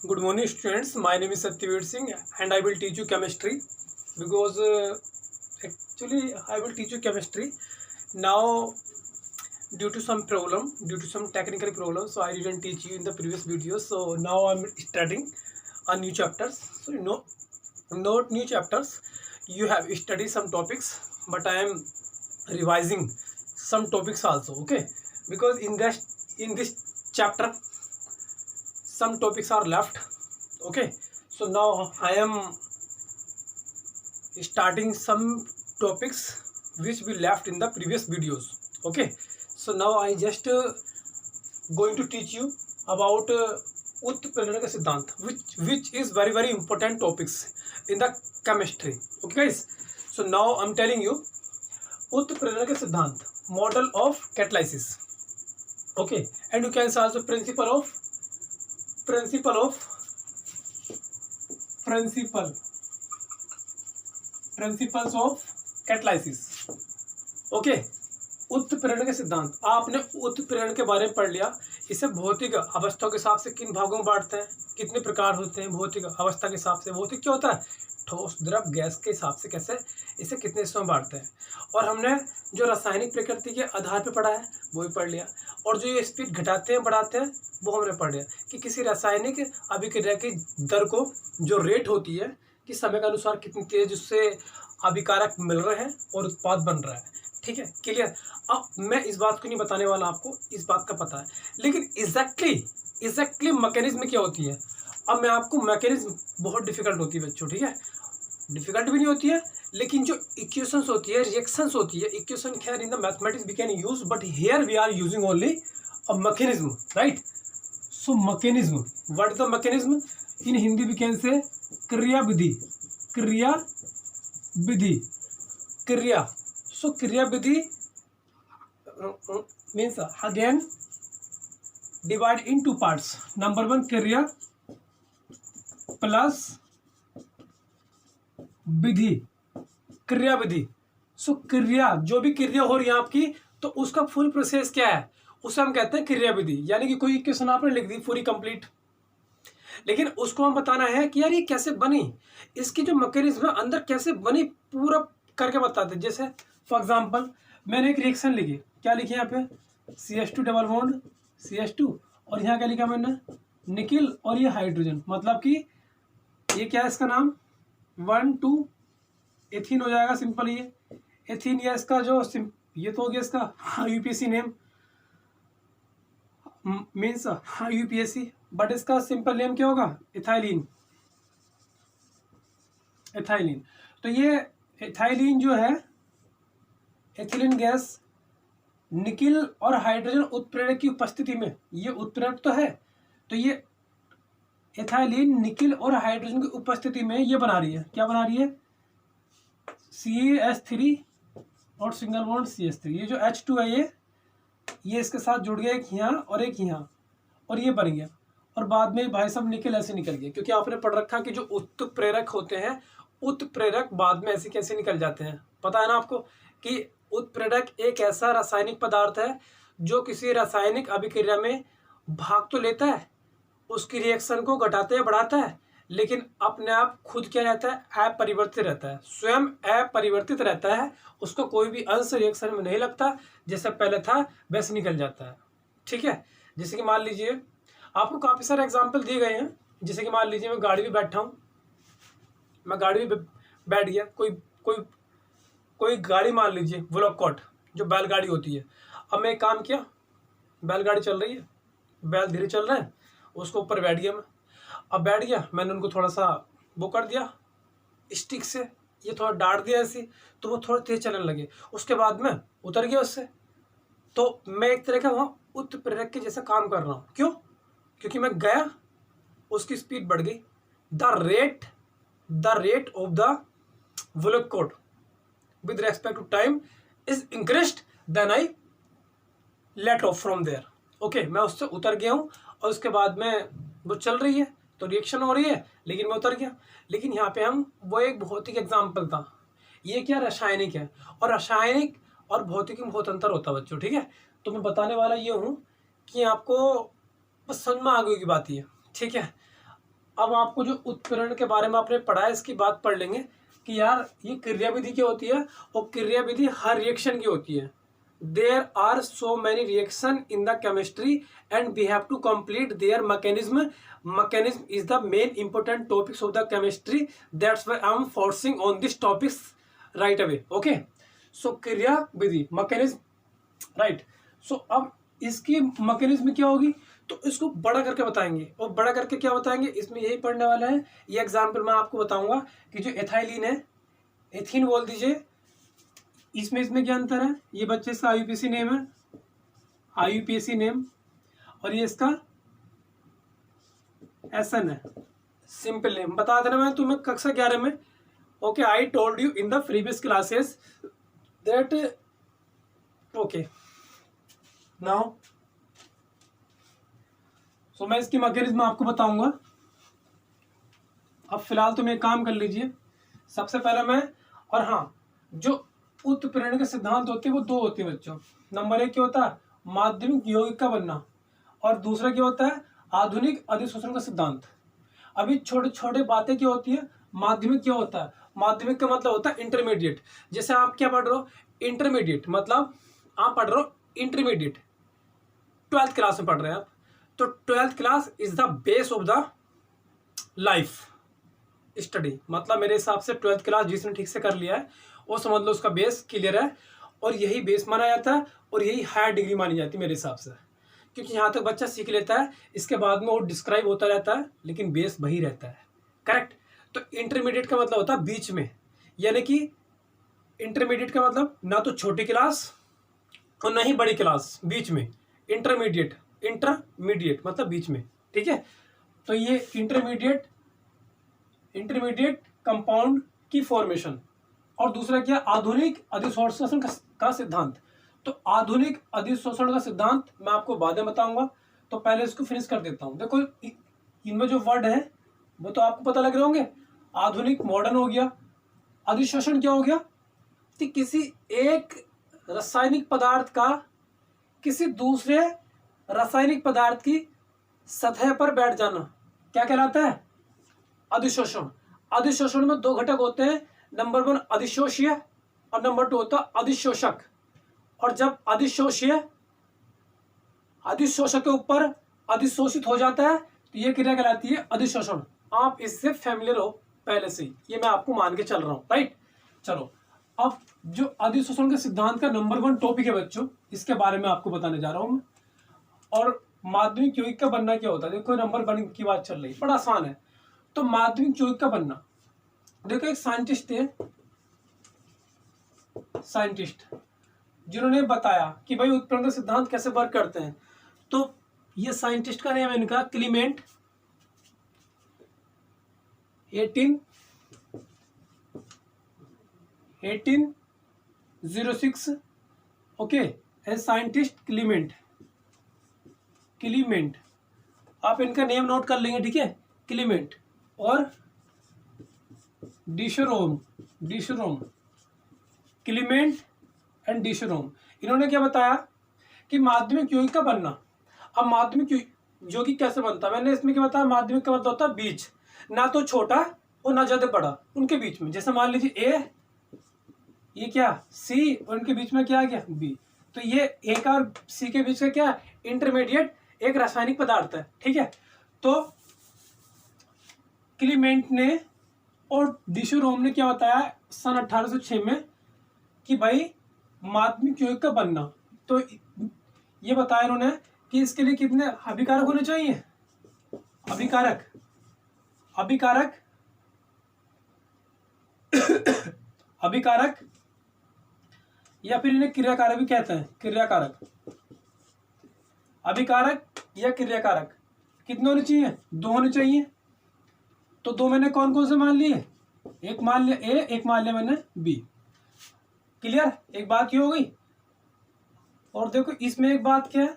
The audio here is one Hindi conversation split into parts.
Good morning, students. My name is Satyaveer Singh, and I will teach you chemistry because actually I will teach you chemistry now due to some technical problem. So I didn't teach you in the previous video. So now I'm studying a new chapters. So not new chapters. You have studied some topics, but I am revising some topics also. Okay, because in this chapter some topics are left. Okay, so now I am starting some topics which we left in the previous videos. Okay, so now I just going to teach you about उत्प्रेरण का सिद्धांत which is very important topics in the chemistry. Okay guys, so now I'm telling you उत्प्रेरण का सिद्धांत, model of catalysis. Okay, and you can say also principles of catalysis. Okay, उत्प्रेरण के सिद्धांत, आपने उत्प्रेरण के बारे में पढ़ लिया. इसे भौतिक अवस्थाओं के हिसाब से किन भागों में बांटते हैं, कितने प्रकार होते हैं भौतिक अवस्था के हिसाब से. भौतिक क्या होता है, ठोस द्रव गैस के हिसाब से कैसे इसे कितने हिस्सों में बांटते हैं. और हमने जो रासायनिक प्रकृति के आधार पर पढ़ा है वो भी पढ़ लिया. और जो ये स्पीड घटाते हैं बढ़ाते हैं वो हमने पढ़ लिया कि किसी रासायनिक अभिक्रिया की दर को जो रेट होती है कि समय के अनुसार कितनी तेज उससे अभिकारक मिल रहे हैं और उत्पाद बन रहा है. ठीक है, क्लियर. अब मैं इस बात को नहीं बताने वाला, आपको इस बात का पता है, लेकिन एग्जैक्टली मैकेनिज्म क्या होती है. अब मैं आपको मैकेनिज्म बहुत डिफिकल्ट होती है बच्चों. ठीक है, डिफिकल्ट भी नहीं होती है, लेकिन जो इक्वेशंस होती है, रिएक्शंस होती है, इक्वेशन खैर in the mathematics we can use, but here we are using only a mechanism, right. So mechanism, what is the mechanism, in Hindi we can say kriya vidhi. So kriya vidhi means again divide in two parts. Number one kriya plus vidhi, kriya vidhi. So क्रिया, जो भी क्रिया हो रही है आपकी, तो उसका फुल प्रोसेस क्या है, उसे हम कहते हैं क्रिया विधि. यानी कि कोई इक्वेशन आपने लिख दी पूरी कंप्लीट, लेकिन उसको हम बताना है कि यार ये कैसे बनी, इसकी जो मैकेनिज्म है अंदर कैसे बनी, पूरा करके बताते हैं. जैसे फॉर एग्जांपल मैंने एक रिएक्शन लिखी, क्या लिखी यहाँ पे, CH2 डबल बॉन्ड CH2, और यहाँ क्या लिखा मैंने, निकिल, और ये हाइड्रोजन. मतलब कि ये क्या है, इसका नाम 1,2 एथीन हो जाएगा. सिंपल ये एथीन, या इसका जो ये तो हो गया इसका UPSC name, means UPSC, but इसका सिंपल नेम क्या होगा, इथाइलिन. तो ये इथाइलिन जो है, एथिलीन गैस निकिल और हाइड्रोजन उत्प्रेरक की उपस्थिति में, ये उत्प्रेरक तो है, तो ये एथिलीन निकिल और हाइड्रोजन की उपस्थिति में ये बना रही है, क्या बना रही है, CH3 और सिंगल बॉन्ड CH3. ये जो H2 है ये इसके साथ जुड़ गया, एक यहाँ और एक यहाँ, और ये बन गया. और बाद में भाई साहब निकल ऐसे निकल गया, क्योंकि आपने पढ़ रखा कि जो उत्प्रेरक होते हैं, उत्प्रेरक बाद में ऐसे कैसे निकल जाते हैं. पता है ना आपको कि उत्प्रेरक एक ऐसा रासायनिक पदार्थ है जो किसी रासायनिक अभिक्रिया में भाग तो लेता है, उसकी रिएक्शन को घटाते या बढ़ाता है, लेकिन अपने आप खुद क्या रहता है, अपरिवर्तित रहता है, स्वयं अपरिवर्तित रहता है. उसको कोई भी अंश रिएक्शन में नहीं लगता, जैसे पहले था वैसे निकल जाता है. ठीक है, जैसे कि मान लीजिए आपको काफ़ी सारे एग्जाम्पल दिए गए हैं. जैसे कि मान लीजिए मैं गाड़ी में बैठा हूँ, मैं गाड़ी में बैठ गया, कोई गाड़ी मान लीजिए ब्लॉकॉट, जो बैलगाड़ी होती है. अब मैं एक काम किया, बैलगाड़ी चल रही है, बैल धीरे चल रहे हैं, उसको ऊपर बैठ गया मैं. अब बैठ गया, मैंने उनको थोड़ा सा वो कर दिया स्टिक से, ये थोड़ा डांट दिया ऐसी, तो वो थोड़ा तेज चलने लगे. उसके बाद में उतर गया उससे, तो मैं एक तरह का वहाँ उत्प्रेरक के जैसा काम कर रहा हूँ. क्यों, क्योंकि मैं गया, उसकी स्पीड बढ़ गई, the rate of the blockout with respect to time is increased, then I let off from there. Okay, मैं उससे उतर गया हूँ, और उसके बाद में वो चल रही है तो रिएक्शन हो रही है, लेकिन मैं उतर गया. लेकिन यहाँ पे हम वो एक भौतिक एग्जाम्पल था, ये क्या रासायनिक है, और रासायनिक और भौतिक में बहुत अंतर होता है बच्चों. ठीक है, तो मैं बताने वाला ये हूँ कि आपको बस समझ में आ गई की बात ये. ठीक है, अब आपको जो उत्प्रेरण के बारे में आपने पढ़ा है इसकी बात पढ़ लेंगे कि यार ये क्रिया विधि क्या होती है, और क्रिया विधि हर रिएक्शन की होती है। There are so many reaction in the chemistry and we have to complete their mechanism is the main important topics of the chemistry, that's why I am forcing on this topics right away. Okay, so kriya vidhi mechanism, right. सो अब इसकी मैकेनिज्म क्या होगी, तो इसको बड़ा करके बताएंगे, और बड़ा करके क्या बताएंगे इसमें यही पढ़ने वाला है। ये एग्जाम्पल मैं आपको बताऊंगा कि जो एथाइलिन है, एथीन बोल दीजिए, इसमें क्या अंतर है। ये बच्चे इसका आईयूपीएसी नेम है, आईयूपीएसी नेम, और ये इसका एसएन है, सिंपल नेम। बता देना मैं तुम्हें कक्षा 11 में। Okay, I told you in the previous classes that, okay now so मैं इसकी मैकेनिज्म आपको बताऊंगा। अब फिलहाल तुम एक काम कर लीजिए, सबसे पहले मैं, और हाँ, जो उत्प्रेरण के सिद्धांत होते हैं वो दो होते हैं बच्चों। नंबर 1 क्या होता है, माध्यमिक यौगिक का बनना, और दूसरा क्या होता है, आधुनिक अधिशोषण का सिद्धांत। अभी छोटे छोटे बातें क्या होती है, माध्यमिक क्या होता है, माध्यमिक का मतलब होता है इंटरमीडिएट। जैसे आप क्या पढ़ रहे हो, इंटरमीडिएट मतलब आप पढ़ रहे हो इंटरमीडिएट, 12th क्लास में पढ़ रहे हैं आप, तो 12th class is the base of the life study. मतलब मेरे हिसाब से 12th क्लास जिसने ठीक से कर लिया है वो समझ लो उसका बेस क्लियर है, और यही बेस माना जाता है, और यही हायर डिग्री मानी जाती है मेरे हिसाब से, क्योंकि यहाँ तक बच्चा सीख लेता है, इसके बाद में वो डिस्क्राइब होता रहता है, लेकिन बेस वही रहता है। करेक्ट। तो इंटरमीडिएट का मतलब होता है बीच में, यानी कि इंटरमीडिएट का मतलब ना तो छोटी क्लास और ना ही बड़ी क्लास, बीच में इंटरमीडिएट। इंटरमीडिएट मतलब बीच में, ठीक है। तो ये इंटरमीडिएट कंपाउंड की फॉर्मेशन, और दूसरा क्या, आधुनिक अधिशोषण का सिद्धांत। तो आधुनिक अधिशोषण का सिद्धांत मैं आपको बाद में बताऊंगा, तो पहले इसको फिनिश कर देता हूं। देखो इनमें जो वर्ड है वो तो आपको पता लग रहे होंगे। आधुनिक मॉडर्न हो गया, अधिशोषण क्या हो गया कि किसी एक रासायनिक पदार्थ का किसी दूसरे रासायनिक पदार्थ की सतह पर बैठ जाना क्या कहलाता है, अधिशोषण। अधिशोषण में दो घटक होते हैं, नंबर 1 अधिशोष्य और नंबर 2 होता है अधिशोषक। और जब अधिशोषक के ऊपर अधिशोषित हो जाता है तो ये क्रिया कहलाती है अधिशोषण। आप इससे फैमिलियर हो पहले से ही, ये मैं आपको मान के चल रहा हूं, राइट। चलो, अब जो अधिशोषण के सिद्धांत का नंबर 1 टॉपिक है बच्चों, इसके बारे में आपको बताने जा रहा हूं मैं। और माध्यमिक यौगिक का बनना क्या होता है, देखो नंबर 1 की बात चल रही है, बड़ा आसान है। तो माध्यमिक यौगिक का बनना, देखो एक साइंटिस्ट है, साइंटिस्ट जिन्होंने बताया कि भाई उत्प्रेरण का सिद्धांत कैसे वर्क करते हैं। तो ये साइंटिस्ट का नेम है इनका Clement, 1806। Okay, as scientist Clement आप इनका नेम नोट कर लेंगे, ठीक है, क्लीमेंट। और डिशरोम, क्लीमेंट एंड डिशरोम, इन्होंने क्या बताया कि माध्यमिक यौगिक का बनना। अब माध्यमिक यौगिक कैसे बनता है, मैंने इसमें क्या बताया, माध्यमिक का मतलब होता है बीच, ना तो छोटा और ना ज्यादा बड़ा, उनके बीच में। जैसे मान लीजिए ए, ये क्या सी, और उनके बीच में क्या आ गया बी, तो ये ए का और सी के बीच का क्या, इंटरमीडिएट एक रासायनिक पदार्थ है, ठीक है। तो क्लीमेंट ने और डिशरोम ने क्या बताया सन 1806 में कि भाई माध्यमिक यौगिक का बनना, तो ये बताया इन्होंने कि इसके लिए कितने अभिकारक होने चाहिए, अभिकारक या फिर इन्हें क्रियाकारक भी कहते हैं, अभिकारक या क्रियाकारक कितने होने चाहिए, 2 होने चाहिए। तो 2 मैंने कौन कौन से मान लिए, एक मान लिया ए, एक मान लिया मैंने बी। क्लियर, एक बात ये हो गई। और देखो इसमें एक बात क्या है,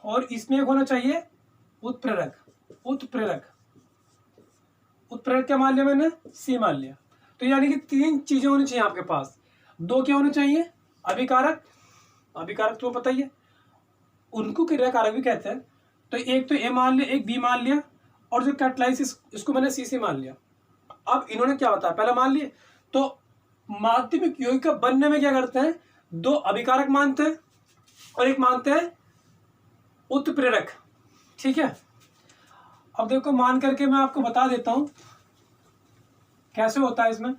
और इसमें एक होना चाहिए उत्प्रेरक क्या मान लिया मैंने, सी मान लिया। तो यानी कि 3 चीजें होनी चाहिए आपके पास। 2 क्या होने चाहिए, अभिकारक तुम्हें पता ही है, उनको क्रियाकारक भी कहते हैं। तो एक तो ए मान लिया, एक बी मान लिया, और जो कैटालाइसिस इसको मैंने सी मान लिया। अब इन्होंने क्या बताया, पहले मान लिए। तो माध्यमिक यौगिक का बनने में क्या करते हैं, दो अभिकारक मानते हैं और एक मानते हैं उत्प्रेरक। ठीक है, अब देखो मान करके मैं आपको बता देता हूं कैसे होता है इसमें।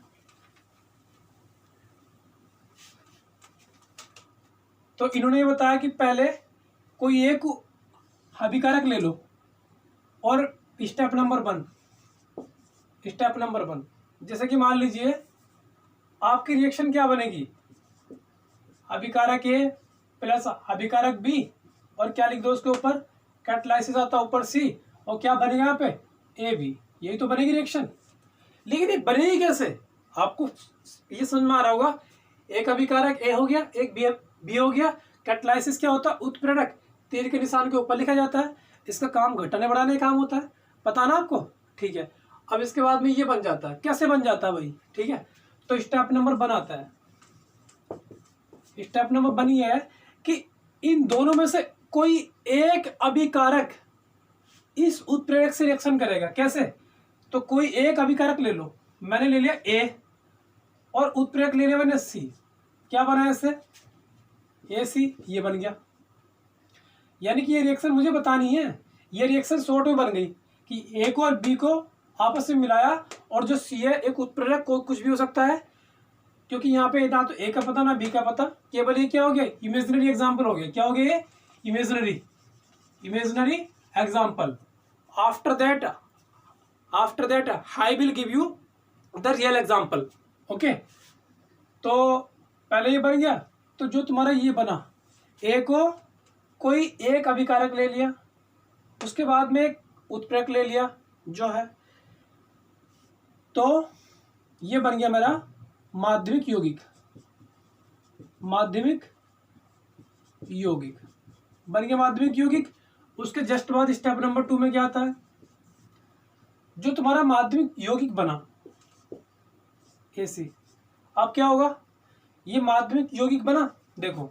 तो इन्होंने ये बताया कि पहले कोई एक अभिकारक ले लो और स्टेप नंबर वन, जैसे कि मान लीजिए आपकी रिएक्शन क्या बनेगी, अभिकारक ए प्लस अभिकारक बी, और क्या लिख दो उसके ऊपर, कैटालाइसिस आता है ऊपर सी, और क्या बनेगा यहाँ पे ए बी, यही तो बनेगी रिएक्शन। लेकिन ये बनेगी कैसे, आपको ये समझ में आ रहा होगा, एक अभिकारक ए हो गया, एक बी हो गया, कैटालाइसिस क्या होता है, उत्प्रेरक, तीर के निशान के ऊपर लिखा जाता है, इसका काम घटाने बढ़ाने का काम होता है, पता ना आपको। ठीक है, अब इसके बाद में ये बन जाता है, कैसे बन जाता है भाई, ठीक है। तो स्टेप नंबर वन आता है, स्टेप नंबर वन ये है कि इन दोनों में से कोई एक अभिकारक इस उत्प्रेरक से रिएक्शन करेगा। कैसे, तो कोई एक अभिकारक ले लो, मैंने ले लिया ए और उत्प्रेरक ले लिया मैंने सी, क्या बना है इससे, ए सी, ये बन गया। यानी कि ये रिएक्शन मुझे बतानी है, ये रिएक्शन शॉर्ट में बन गई कि ए को और बी को आपस में मिलाया, और जो सी है एक उत्प्रेरक को कुछ भी हो सकता है, क्योंकि यहाँ पे ना तो ए का पता ना बी का पता, केवल ये क्या हो गया, इमेजिनरी एग्जाम्पल हो गया। क्या हो गया ये, imaginary example. After that I will give you the real example. Okay, तो पहले ये बन गया, तो जो तुम्हारा ये बना, ए को कोई एक अभिकारक ले लिया, उसके बाद में एक उत्प्रेरक ले लिया जो है, तो ये बन गया मेरा माध्यमिक यौगिक बन गया माध्यमिक यौगिक। उसके जस्ट बाद स्टेप नंबर 2 में क्या आता है, जो तुम्हारा माध्यमिक यौगिक बना AC, अब क्या होगा, ये माध्यमिक यौगिक बना, देखो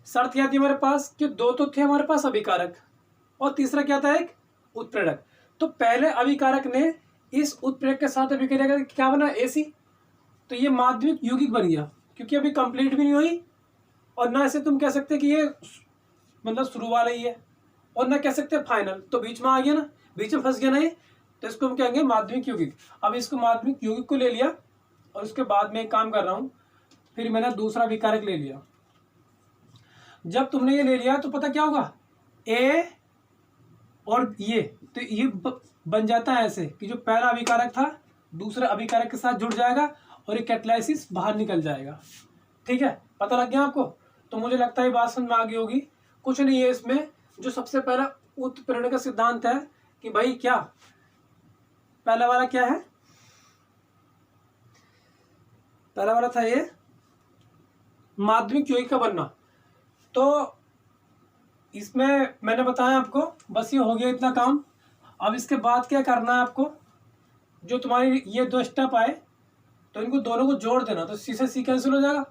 शर्त क्या थी हमारे पास कि दो तो थे हमारे पास अभिकारक, और तीसरा क्या था, एक उत्प्रेरक। तो पहले अभिकारक ने इस उत्प्रेरक के साथ अभिक्रिया क्या बना, AC, तो ये माध्यमिक यौगिक बन गया, क्योंकि अभी कंप्लीट भी नहीं हुई, और ना इसे तुम कह सकते कि ये मतलब शुरू वाला ही है, और ना कह सकते फाइनल, तो बीच में आ गया ना, बीच में फंस गया ना ये, तो इसको हम कहेंगे माध्यमिक यौगिक। अब इसको माध्यमिक यौगिक को ले लिया, और उसके बाद में एक काम कर रहा हूँ, फिर मैंने दूसरा विकारक ले लिया। जब तुमने ये ले लिया तो पता क्या होगा, ए और ये, तो ये बन जाता है ऐसे कि जो पहला अभिकारक था दूसरे अभिकारक के साथ जुड़ जाएगा, और ये कैटालाइसिस बाहर निकल जाएगा। ठीक है, पता लग गया आपको। तो मुझे लगता है बात समझ में आ गई होगी। कुछ नहीं है इसमें, जो सबसे पहला उत्प्रेरण का सिद्धांत है कि भाई क्या, पहला वाला क्या है, पहला वाला था ये माध्यमिक यौगिक का बनना। तो इसमें मैंने बताया आपको, बस ये हो गया इतना काम। अब इसके बाद क्या करना है आपको, जो तुम्हारी ये दो स्टेप आए तो इनको दोनों को जोड़ देना, तो सी से सी कैंसिल हो जाएगा,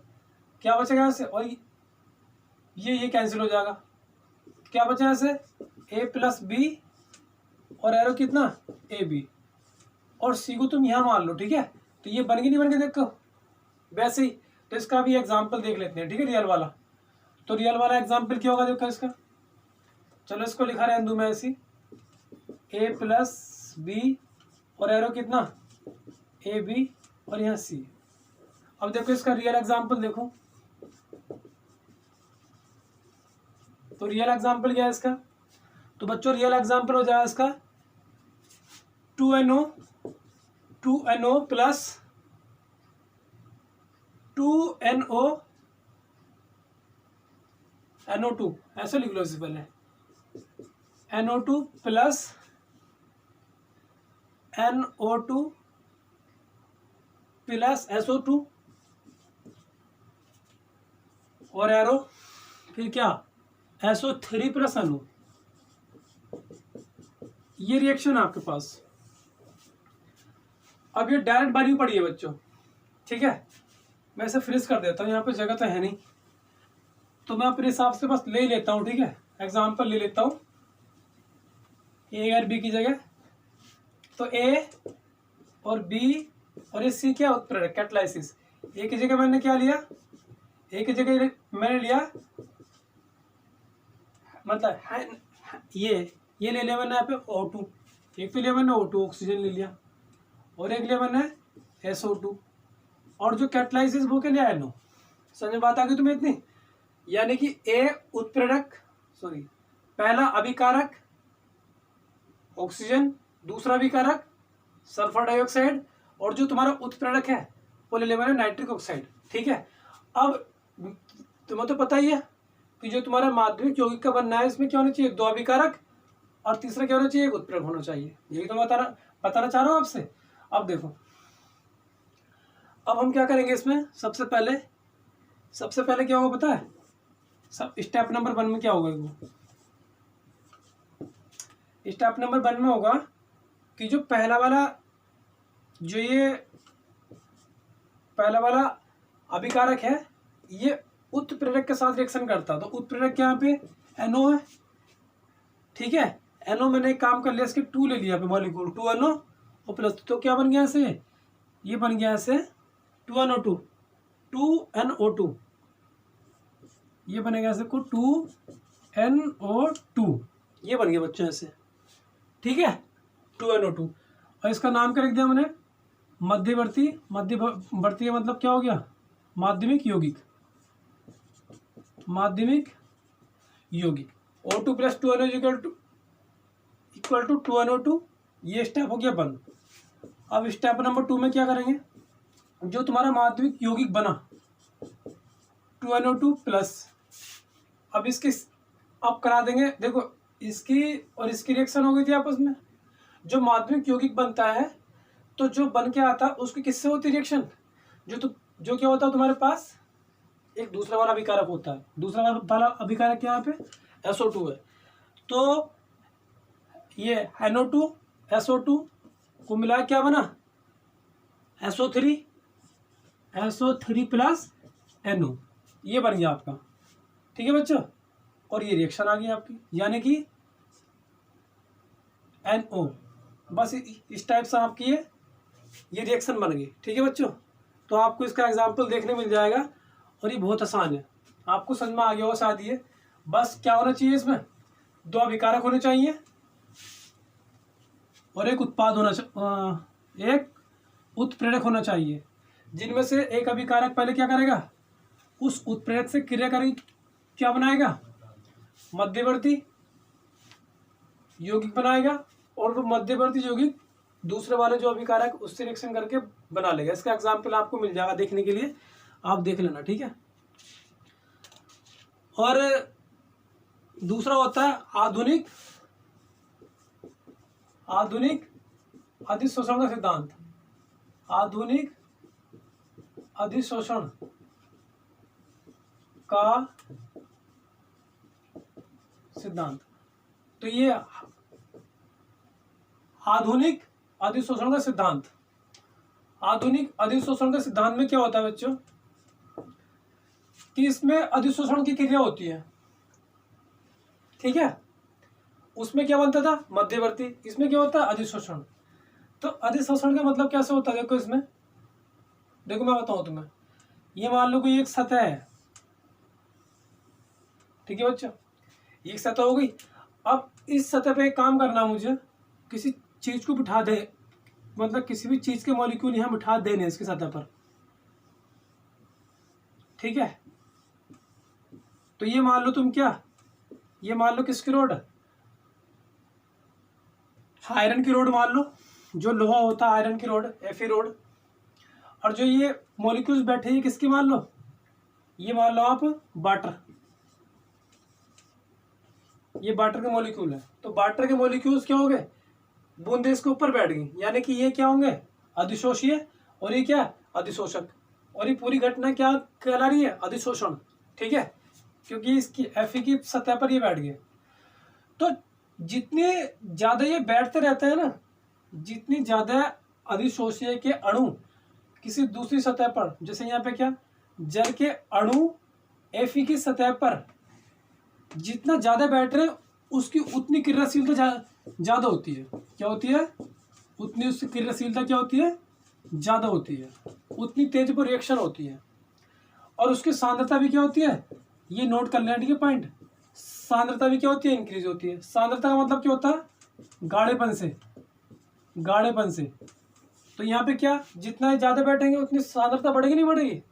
क्या बचेगा यहाँ से, और ये कैंसिल हो जाएगा, क्या बचा यहाँ से, ए प्लस बी और एरो कितना ए बी, और सी को तुम यहाँ मान लो। ठीक है, तो ये बन गई नहीं बन गई, देखो वैसे ही। तो इसका भी एग्जाम्पल देख लेते हैं, ठीक है, रियल वाला। तो रियल वाला एग्जाम्पल क्या होगा देखो इसका, चलो इसको लिखा रहने दूं मैं ऐसी, ए प्लस बी और एरो कितना ए बी और यहाँ सी। अब देखो इसका रियल एग्जाम्पल देखो, तो रियल एग्जाम्पल क्या है इसका, तो बच्चों रियल एग्जाम्पल हो जाएगा इसका 2NO प्लस 2NO2, ऐसे लिख लो इससे पहले, NO2 plus NO2 plus SO2 और एरो फिर क्या SO3 प्लस NO। ये रिएक्शन है आपके पास। अब ये डायरेक्ट वैल्यू पड़ी है बच्चों, ठीक है। मैं इसे फिनिश कर देता हूँ, यहाँ पे जगह तो है नहीं, तो मैं अपने हिसाब से बस ले लेता हूँ, ठीक है, एग्जाम्पल ले लेता हूँ, ए और बी की जगह तो ए और बी और ये सी क्या उत्प्रेरक कैटालाइसिस। ए की जगह मैंने क्या लिया, ए की जगह मैंने लिया मतलब ये ले लिया मैंने यहाँ पे O2, एक तो लिया मैंने O2 ऑक्सीजन ले लिया और एक लिया मैंने SO2 और जो कैटालाइसिस वो क्या लिया NO। समझ में बात आ गई तुम्हें इतनी। यानी कि ए उत्प्रेरक पहला अभिकारक ऑक्सीजन, दूसरा अभिकारक सल्फर डाइऑक्साइड और जो तुम्हारा उत्प्रेरक है वो ले लिया मैंने नाइट्रिक ऑक्साइड। ठीक है, अब तुम्हें तो पता ही है कि जो तुम्हारा माध्यमिक यौगिक का बनना है इसमें क्या होना चाहिए, दो अभिकारक और तीसरा क्या होना चाहिए, एक उत्प्रेरक होना चाहिए। यही तो बताना चाह रहा हूँ आपसे। अब देखो, अब हम क्या करेंगे इसमें, सबसे पहले क्या होगा पता है, सब स्टेप नंबर 1 में क्या होगा, वो स्टेप नंबर 1 में होगा कि जो पहला वाला अभिकारक है ये उत्प्रेरक के साथ रिएक्शन करता है। तो उत्प्रेरक क्या यहाँ पे NO है। ठीक है, NO मैंने एक काम कर लिया, इसके 2 ले लिया पे मॉलिक्यूल 2NO और प्लस, तो क्या बन गया ऐसे, ये बन गया ऐसे 2NO2 ये बनेगा ऐसे को 2NO2 ये बन गया बच्चों ऐसे। ठीक है, 2NO2 और इसका नाम क्या रख दिया मैंने, मध्यवर्ती का मतलब क्या हो गया, माध्यमिक यौगिक O2 plus 2NO equal to 2NO2। ये स्टेप हो गया 1। अब स्टेप नंबर 2 में क्या करेंगे, जो तुम्हारा माध्यमिक यौगिक बना 2NO2 प्लस, अब इसकी अब करा देंगे, देखो इसकी और इसकी रिएक्शन हो गई थी आपस में। जो माध्यमिक यौगिक बनता है तो जो बन के आता है उसकी किससे होती है रिएक्शन, जो क्या होता है तुम्हारे पास एक दूसरा वाला अभिकारक होता है। दूसरा वाला अभिकारक यहाँ पे SO2 है। तो ये NO2 SO2 को मिला क्या बना, SO3 प्लस NO, ये बन गया आपका। ठीक है बच्चों, और ये रिएक्शन आ गई आपकी, यानी कि NO। बस इस टाइप से आपकी ये रिएक्शन बन गई। ठीक है बच्चों, तो आपको इसका एग्जाम्पल देखने मिल जाएगा और ये बहुत आसान है, आपको समझ में आ गया होगा शायद। ये बस क्या होना चाहिए, इसमें 2 अभिकारक होने चाहिए और एक एक उत्प्रेरक होना चाहिए, जिनमें से एक अभिकारक पहले क्या करेगा, उस उत्प्रेरक से क्रिया करेगी, क्या बनाएगा, मध्यवर्ती यौगिक बनाएगा और वो मध्यवर्ती यौगिक दूसरे वाले जो अभिकारक उससे रिएक्शन करके बना लेगा। इसका एग्जाम्पल आपको मिल जाएगा देखने के लिए, आप देख लेना। ठीक है, और दूसरा होता है आधुनिक अधिशोषण का सिद्धांत। आधुनिक अधिशोषण का सिद्धांत, तो ये आधुनिक अधिशोषण का सिद्धांत में क्या होता है बच्चों, कि इसमें अधिशोषण की क्रिया होती है। ठीक है, उसमें क्या बनता था, मध्यवर्ती, इसमें क्या होता है, अधिशोषण। तो अधिशोषण का मतलब कैसे होता है, देखो इसमें, देखो मैं बताऊं तुम्हें, ये मान लो कोई एक सतह है। ठीक है बच्चों, एक सतह हो गई। अब इस सतह पे एक काम करना, मुझे किसी चीज को बिठा दे, मतलब किसी भी चीज के मॉलिक्यूल यहां बिठा देने इसकी सतह पर। ठीक है, तो ये मान लो तुम क्या, ये मान लो किसकी रोड, आयरन की रोड मान लो, जो लोहा होता है आयरन की रोड, Fe रोड। और जो ये मॉलिक्यूल्स बैठे हैं किसकी मान लो, ये मान लो आप वाटर, ये वाटर के मॉलिक्यूल है। तो वाटर के मॉलिक्यूल्स क्या हो गए, बूंदे इसके ऊपर बैठ गई, यानी कि ये क्या होंगे, अधिशोषीय, और ये क्या, अधिशोषक। और ये पूरी घटना क्या कहला रही है, अधिशोषण। ठीक है, क्योंकि इसकी Fe की सतह पर ये बैठ गए। तो जितने ज्यादा ये बैठते रहते हैं ना, जितनी ज्यादा अधिशोषीय के अणु किसी दूसरी सतह पर, जैसे यहाँ पे क्या, जल के अणु Fe की सतह पर जितना ज्यादा बैठ रहे उसकी उतनी क्रियाशीलता ज्यादा होती है। क्या होती है, उतनी उसकी क्रियाशीलता क्या होती है, ज़्यादा होती है, उतनी तेज पर रिएक्शन होती है। और उसकी सांद्रता भी क्या होती है, ये नोट कर लेना, ठीक है पॉइंट। सांद्रता भी क्या होती है, इंक्रीज होती है। सांद्रता का मतलब क्या होता है, गाढ़ेपन से, गाढ़ेपन से। तो यहाँ पे क्या, जितना ज़्यादा बैठेंगे उतनी सांद्रता बढ़ेगी नहीं बढ़ेगी,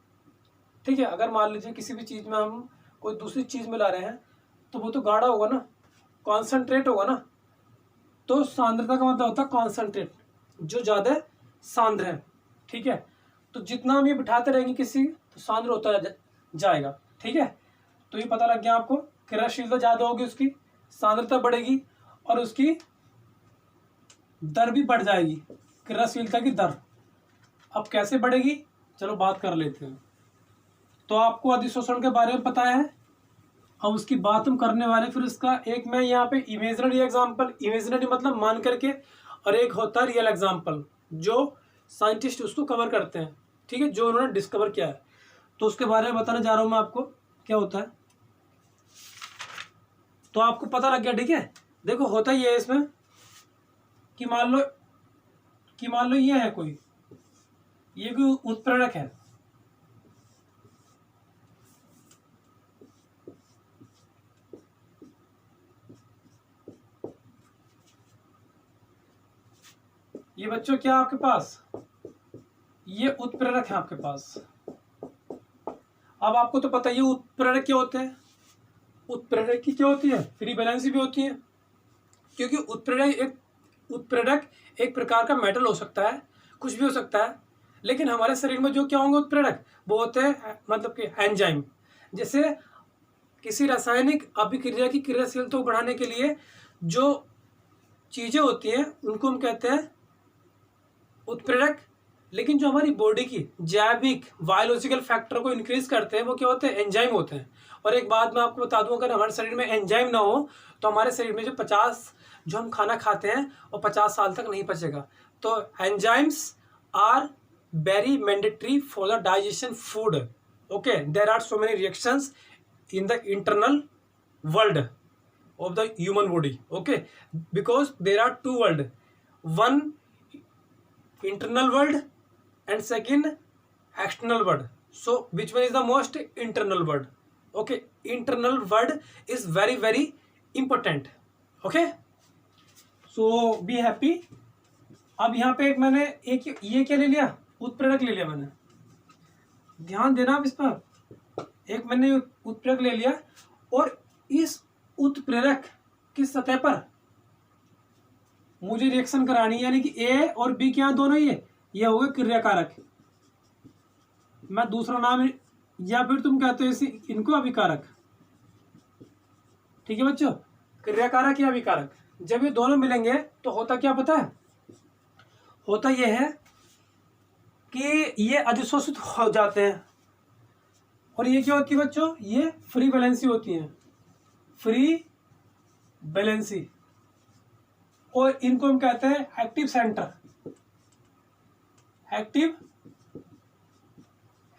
ठीक है। अगर मान लीजिए किसी भी चीज़ में हम कोई दूसरी चीज़ में ला रहे हैं तो वो तो गाढ़ा होगा ना, कॉन्सेंट्रेट होगा ना। तो सांद्रता का मतलब होता है कॉन्सेंट्रेट, जो ज़्यादा सांद्र है, ठीक है। तो जितना हम ये बिठाते रहेंगे किसी, तो सांद्र होता जाएगा, ठीक है। तो ये पता लग गया आपको, क्रियाशीलता ज़्यादा होगी उसकी, सांद्रता बढ़ेगी और उसकी दर भी बढ़ जाएगी, क्रियाशीलता की दर। अब कैसे बढ़ेगी, चलो बात कर लेते हैं। तो आपको अधिशोषण के बारे में पता है, अब उसकी बात हम करने वाले। फिर उसका एक मैं यहाँ पे इमेजिनरी एग्जाम्पल, इमेजिनरी मतलब मान करके, और एक होता है रियल एग्जाम्पल, जो साइंटिस्ट उसको कवर करते हैं, ठीक है, जो उन्होंने डिस्कवर किया है। तो उसके बारे में बताने जा रहा हूँ मैं आपको क्या होता है। तो आपको पता लग गया, ठीक है। देखो होता ही है इसमें कि मान लो ये है कोई, ये कोई उत्प्रेरक है, ये बच्चों क्या आपके पास, ये उत्प्रेरक है आपके पास। अब आपको तो पता ही है उत्प्रेरक क्या होते हैं। उत्प्रेरक की क्या होती है, फ्री वैलेंसी भी होती है, क्योंकि उत्प्रेरक एक प्रकार का मेटल हो सकता है, कुछ भी हो सकता है। लेकिन हमारे शरीर में जो क्या होंगे उत्प्रेरक, वो होते हैं मतलब कि एंजाइम। जैसे किसी रासायनिक अभिक्रिया की क्रियाशीलता को बढ़ाने के लिए जो चीज़ें होती हैं उनको हम कहते हैं उत्प्रेरक। लेकिन जो हमारी बॉडी की जैविक बायोलॉजिकल फैक्टर को इंक्रीज करते हैं वो क्या होते हैं, एंजाइम होते हैं। और एक बात मैं आपको बता दूं, अगर हमारे शरीर में एंजाइम ना हो तो हमारे शरीर में जो हम खाना खाते हैं वो 50 साल तक नहीं पचेगा। तो enzymes are very mandatory for the digestion food. Okay, there are so many reactions in the internal world of the human body, okay, because there are two world, one internal world and second external world. So which one is the most internal world? Okay, internal world is very very important, okay, so be happy. अब यहाँ पे एक मैंने एक ये क्या ले लिया, उत्प्रेरक ले लिया मैंने, ध्यान देना आप इस पर। एक मैंने उत्प्रेरक ले लिया और इस उत्प्रेरक की सतह पर मुझे रिएक्शन करानी है, यानी कि ए और बी क्या दोनों ही है, ये हो गए क्रियाकारक। मैं दूसरा नाम, या फिर तुम कहते हो इसी इनको अभिकारक, ठीक है बच्चों, क्रियाकारक या अभिकारक। जब ये दोनों मिलेंगे तो होता क्या पता है, होता यह है कि ये अधिशोषित हो जाते हैं। और ये क्या होती है बच्चों, ये फ्री वैलेंसी होती है, फ्री वैलेंसी। और इनको हम कहते हैं एक्टिव सेंटर,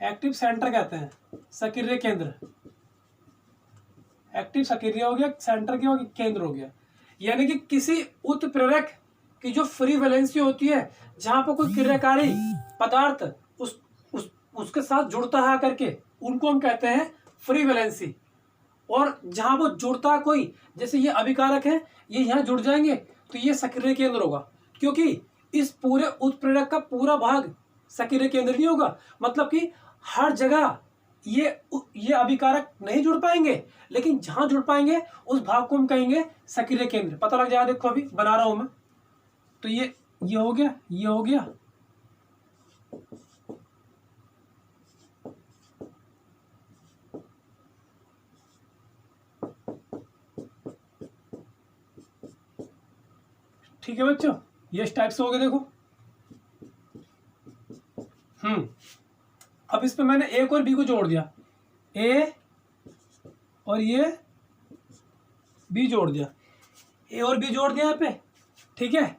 एक्टिव सेंटर कहते हैं, सक्रिय केंद्र। एक्टिव सक्रिय हो गया, सेंटर क्या हो गया, केंद्र हो गया। यानी कि किसी उत्प्रेरक की जो फ्री वैलेंसी होती है, जहां पर कोई क्रियाकारी पदार्थ उसके साथ जुड़ता है करके, उनको हम कहते हैं फ्री वैलेंसी। और जहां वो जुड़ता कोई, जैसे ये अभिकारक है, ये यहाँ जुड़ जाएंगे तो ये सक्रिय केंद्र होगा, क्योंकि इस पूरे उत्प्रेरक का पूरा भाग सक्रिय केंद्र नहीं होगा। मतलब कि हर जगह ये अभिकारक नहीं जुड़ पाएंगे, लेकिन जहां जुड़ पाएंगे उस भाग को हम कहेंगे सक्रिय केंद्र। पता लग जाएगा, देखो अभी बना रहा हूं मैं। तो ये हो गया, ये हो गया, ठीक है बच्चों, ये इस टाइप से हो गया, देखो। अब इस पे मैंने ए और बी को जोड़ दिया, ए और ये बी जोड़ दिया, ए और बी जोड़ दिया यहाँ पे, ठीक है।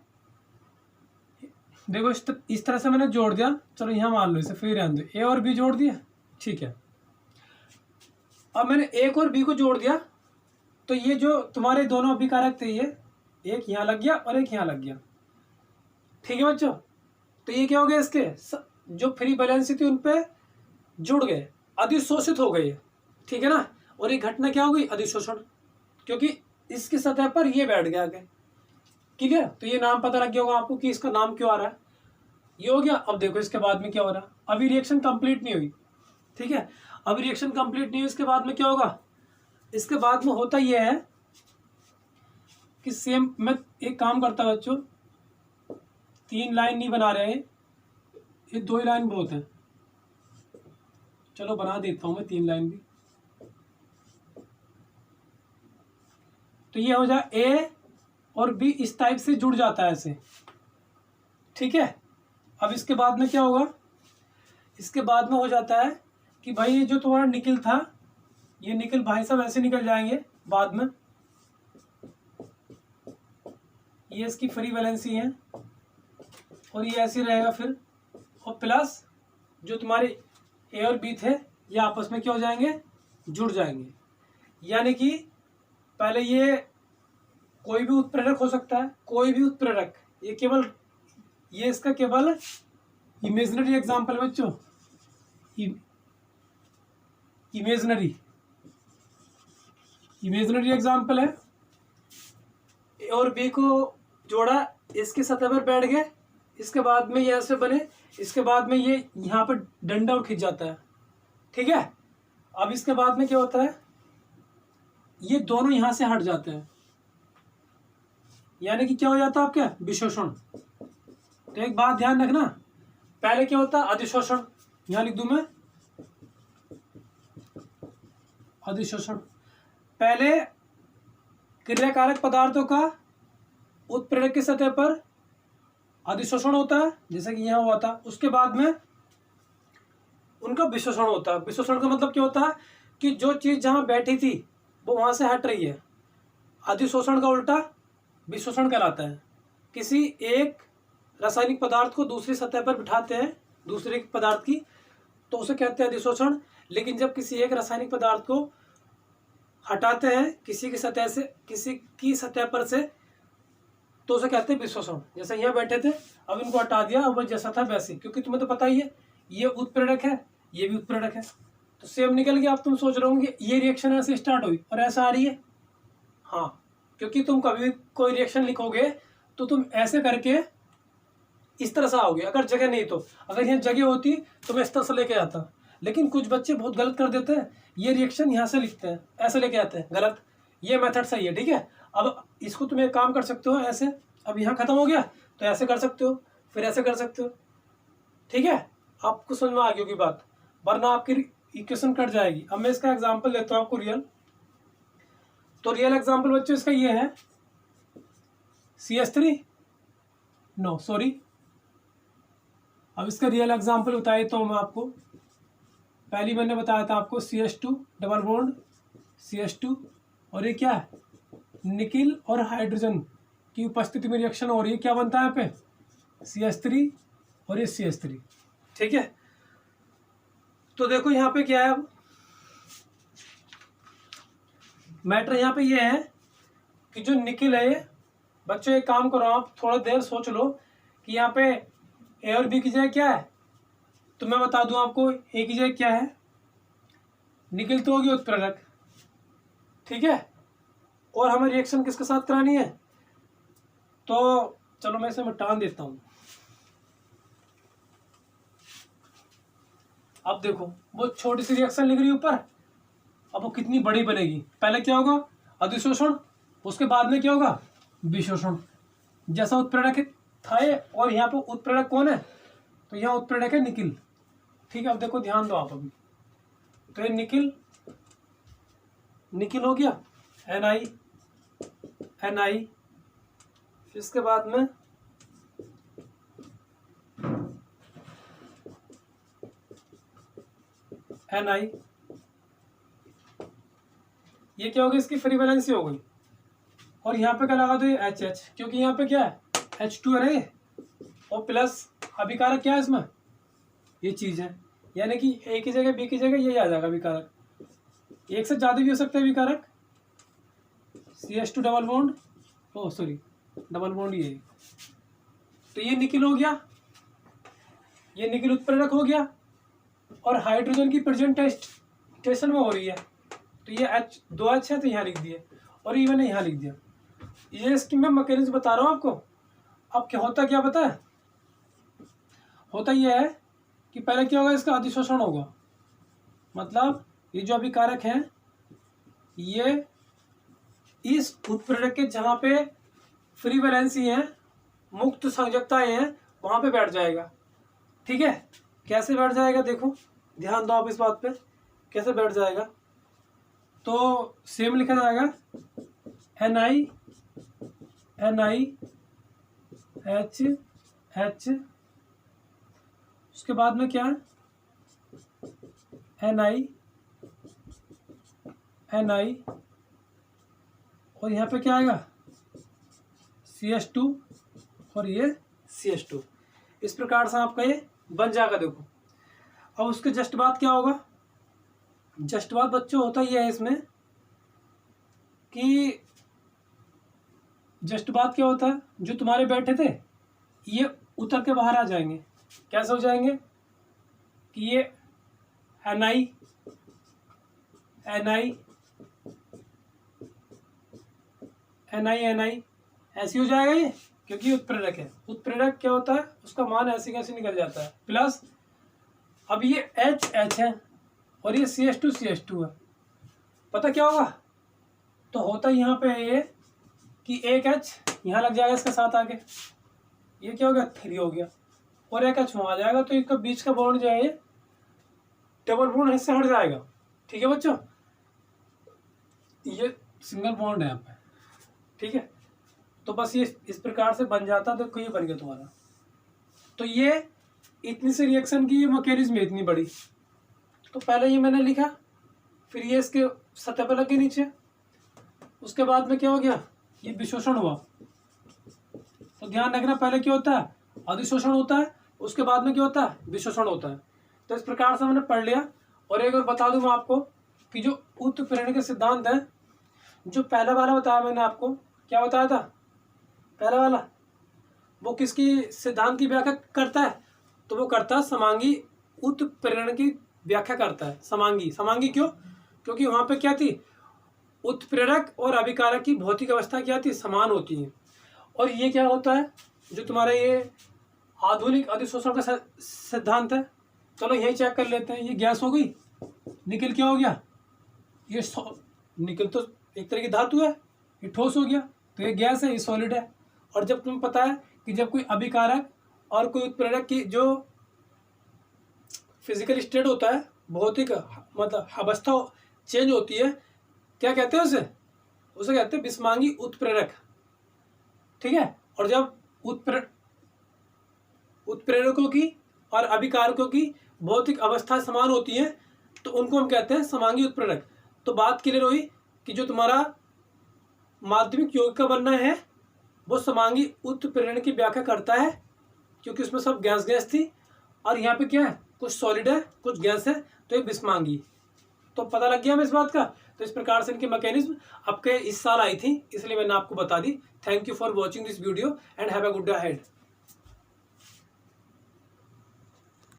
देखो इस तरह से मैंने जोड़ दिया, चलो यहाँ मान लो इसे, फिर रहने दो, ए और बी जोड़ दिया, ठीक है। अब मैंने ए और बी को जोड़ दिया, तो ये जो तुम्हारे दोनों अभिकारक थे, ये एक यहाँ लग गया और एक यहाँ लग गया। ठीक है बच्चों। तो ये क्या हो गया, इसके जो फ्री वैलेंसी थी उन पे जुड़ गए, अधिशोषित हो गए, ठीक है ना। और ये घटना क्या हो गई, अधिशोषण, क्योंकि इसकी सतह पर ये बैठ गया आगे। ठीक है, तो ये नाम पता लग गया होगा आपको कि इसका नाम क्यों आ रहा है, ये हो गया। अब देखो इसके बाद में क्या हो रहा है, अभी रिएक्शन कंप्लीट नहीं हुई, ठीक है, अभी रिएक्शन कंप्लीट नहीं हुई। इसके बाद में क्या होगा, इसके बाद में होता ये है कि सेम, मैं एक काम करता हूँ बच्चों, 3 लाइन नहीं बना रहे हैं, ये 2 ही लाइन बहुत है, चलो बना देता हूँ मैं 3 लाइन भी। तो ये हो जाए ए और बी इस टाइप से जुड़ जाता है ऐसे, ठीक है। अब इसके बाद में क्या होगा, इसके बाद में हो जाता है कि भाई ये जो तुम्हारा निकल था, ये निकल भाई साहब ऐसे निकल जाएंगे बाद में, ये इसकी फ्री वैलेंसी है और ये ऐसे रहेगा फिर, और प्लस जो तुम्हारे ए और बी थे ये आपस में क्या हो जाएंगे, जुड़ जाएंगे। यानी कि पहले ये कोई भी उत्प्रेरक हो सकता है, कोई भी उत्प्रेरक, ये केवल, ये इसका केवल इमेजिनरी एग्जाम्पल है बच्चों, इमेजिनरी एग्जाम्पल है। ए और बी को जोड़ा, इसकी सतह पर बैठ गए, इसके बाद में ये ऐसे बने, इसके बाद में ये यहाँ पर डंडा और खिंच जाता है, ठीक है। अब इसके बाद में क्या होता है, ये दोनों यहाँ से हट जाते हैं, यानी कि क्या हो जाता है आपके, विशोषण। तो एक बात ध्यान रखना, पहले क्या होता है, अधिशोषण, यहाँ लिख दूं मैं अधिशोषण। पहले क्रियाकारक पदार्थों का उत्प्रेरक की सतह पर अधिशोषण होता है, जैसे कि यहाँ हुआ था। उसके बाद में उनका विशोषण होता है। विशोषण का मतलब क्या होता है कि जो चीज जहाँ बैठी थी वो वहां से हट रही है। अधिशोषण का उल्टा विशोषण कहलाता है। किसी एक रासायनिक पदार्थ को दूसरी सतह पर बिठाते हैं, दूसरे पदार्थ की, तो उसे कहते हैं अधिशोषण। लेकिन जब किसी एक रासायनिक पदार्थ को हटाते हैं किसी की सतह से, किसी की सतह पर से, तो उसे कहते हैं विशोषण। जैसे यहाँ बैठे थे, अब इनको हटा दिया, अब जैसा था वैसे, क्योंकि तुम्हें तो पता ही है ये उत्प्रेरक है, ये भी उत्प्रेरक है, तो सेम निकल गया। अब तुम सोच रहे होंगे ये रिएक्शन ऐसे स्टार्ट हुई और ऐसा आ रही है, हाँ, क्योंकि तुम कभी कोई रिएक्शन लिखोगे तो तुम ऐसे करके इस तरह से आओगे, अगर जगह नहीं तो। अगर यहाँ जगह होती तो मैं इस तरह से लेके आता, लेकिन कुछ बच्चे बहुत गलत कर देते हैं, ये रिएक्शन यहाँ से लिखते हैं, ऐसे लेके आते हैं, गलत। ये मेथड सही है, ठीक है। अब इसको तुम एक काम कर सकते हो ऐसे, अब यहाँ खत्म हो गया तो ऐसे कर सकते हो, फिर ऐसे कर सकते हो, ठीक है। आपको समझ में आ गई होगी बात, वरना आपकी इक्वेशन कट जाएगी। अब मैं इसका एग्जाम्पल देता हूँ आपको रियल। तो रियल एग्जाम्पल बच्चों इसका ये है, CH3, नो सॉरी, अब इसका रियल एग्जाम्पल बताया तो मैं आपको, पहली मैंने बताया था आपको CH2 डबल बॉन्ड CH2, और ये क्या है, निकिल और हाइड्रोजन की उपस्थिति में रिएक्शन हो रही है, क्या बनता है यहाँ पे, CH3 और ये CH3, ठीक है। तो देखो यहाँ पे क्या है, अब मैटर यहाँ पे ये है कि जो निकिल है, बच्चों एक काम करो, आप थोड़ा देर सोच लो कि यहाँ पे ए और बी की जगह क्या है। तो मैं बता दूं आपको, ए की जगह क्या है, निकिल तो होगी उत्प्रेरक, ठीक है, और हमें रिएक्शन किसके साथ करानी है, तो चलो मैं इसे मिटान देता हूं। अब देखो वो छोटी सी रिएक्शन लिख रही है ऊपर, अब वो कितनी बड़ी बनेगी। पहले क्या होगा, अधिशोषण, उसके बाद में क्या होगा, विशोषण। जैसा उत्प्रेरक था ये, और यहाँ पे उत्प्रेरक कौन है, तो यहाँ उत्प्रेरक है निकिल, ठीक है। अब देखो ध्यान दो आप अभी, तो ये निकिल, निकिल हो गया, Na, इसके बाद में Ni, ये क्या होगी, इसकी फ्री वैलेंसी हो गई, और यहाँ पे क्या लगा दो, HH, क्योंकि यहाँ पे क्या है, H2 है ना, और प्लस अभिकारक क्या है इसमें, ये चीज है, यानी कि ए की जगह बी की जगह ये आ जाएगा अभिकारक। एक से ज्यादा भी हो सकता है अभिकारक, CH2 डबल बॉन्ड, ओ सॉरी डबल बॉन्ड ये, तो ये निकिल हो गया, ये निकिल उत्प्रेरक हो गया, और हाइड्रोजन की प्रेजेंटेशन में हो रही है, तो ये H 2H है तो यहाँ लिख दिए, और ये मैंने यहाँ लिख दिया। ये इसकी मैं मैकेनिज्म बता रहा हूँ आपको। अब क्या होता, क्या पता है, होता यह है कि पहले क्या होगा, इसका अधिशोषण होगा, मतलब ये जो अभिकारक हैं ये इस उत्प्रेरक के जहाँ पे फ्री वैलेंसी है, मुक्त संयोजकताएं हैं, वहाँ पे बैठ जाएगा। ठीक है, कैसे बैठ जाएगा देखो, ध्यान दो आप इस बात पे, कैसे बैठ जाएगा। तो सेम लिखा जाएगा NiHH, उसके बाद में क्या है Ni, और यहाँ पे क्या आएगा CH2, और ये CH2। इस प्रकार से आपका ये बन जाएगा। देखो अब उसके जस्ट बाद क्या होगा, जस्ट बाद बच्चों होता ही है इसमें कि जस्ट बाद क्या होता है, जो तुम्हारे बैठे थे ये उतर के बाहर आ जाएंगे। कैसे हो जाएंगे कि ये Ni ऐसी हो जाएगा ये, क्योंकि उत्प्रेरक है। उत्प्रेरक क्या होता है, उसका मान ऐसे कैसे निकल जाता है, प्लस अब ये H है और ये CH2 है। पता क्या होगा, तो होता यहाँ पे ये कि एक H यहाँ लग जाएगा इसके साथ आगे, ये क्या हो गया 3 हो गया, और एक H वहाँ आ जाएगा, तो इनका बीच का बॉन्ड जो है ये डबल बॉन्ड इससे हट जाएगा। ठीक है बच्चों, ये सिंगल बॉन्ड है यहाँ पे। ठीक है, तो बस ये इस प्रकार से बन जाता, तो ये बन गया तुम्हारा। तो ये इतनी सी रिएक्शन की मैकेनिज्म है, इतनी बड़ी। तो पहले ये मैंने लिखा, फिर ये इसके सतह पर लगे नीचे, उसके बाद में क्या हो गया, ये विशोषण हुआ। तो ध्यान रखना, पहले क्या होता है, अधिशोषण होता है, उसके बाद में क्या होता है, विशोषण होता है। तो इस प्रकार से मैंने पढ़ लिया। और एक और बता दूं मैं आपको कि जो उत्प्रेरण के सिद्धांत है, जो पहला वाला बताया मैंने आपको, क्या बताया था पहला वाला, वो किसकी सिद्धांत की व्याख्या करता है, तो वो करता है समांगी उत्प्रेरण की व्याख्या करता है। समांगी क्यों, क्योंकि वहाँ पे क्या थी, उत्प्रेरक और अभिकारक की भौतिक अवस्था क्या थी, समान होती है। और ये क्या होता है, जो तुम्हारा ये आधुनिक अधिशोषण का सिद्धांत है। चलो यही चेक कर लेते हैं। ये गैस हो गई, निकल क्या हो गया, ये निकल तो एक तरह की धातु है, ये ठोस हो गया, तो ये गैस है, ये सॉलिड है। और जब तुम्हें पता है कि जब कोई अभिकारक और कोई उत्प्रेरक की जो फिजिकल स्टेट होता है, भौतिक मतलब अवस्था चेंज होती है, क्या कहते हैं उसे कहते हैं विषमांगी उत्प्रेरक। ठीक है, और जब उत्प्रेरकों की और अभिकारकों की भौतिक अवस्था समान होती है, तो उनको हम कहते हैं समांगी उत्प्रेरक। तो बात क्लियर हुई कि जो तुम्हारा माध्यमिक यौगिक का बनना है वो समांगी उत्प्रेरण की व्याख्या करता है, क्योंकि उसमें सब गैस थी, और यहाँ पे क्या है, कुछ सॉलिड है कुछ गैस है, तो ये विषमांगी। तो पता लग गया हमें इस बात का। तो इस प्रकार से इनकी मैकेनिज्म आपके इस साल आई थी, इसलिए मैंने आपको बता दी। Thank you for watching this video and have a good day ahead.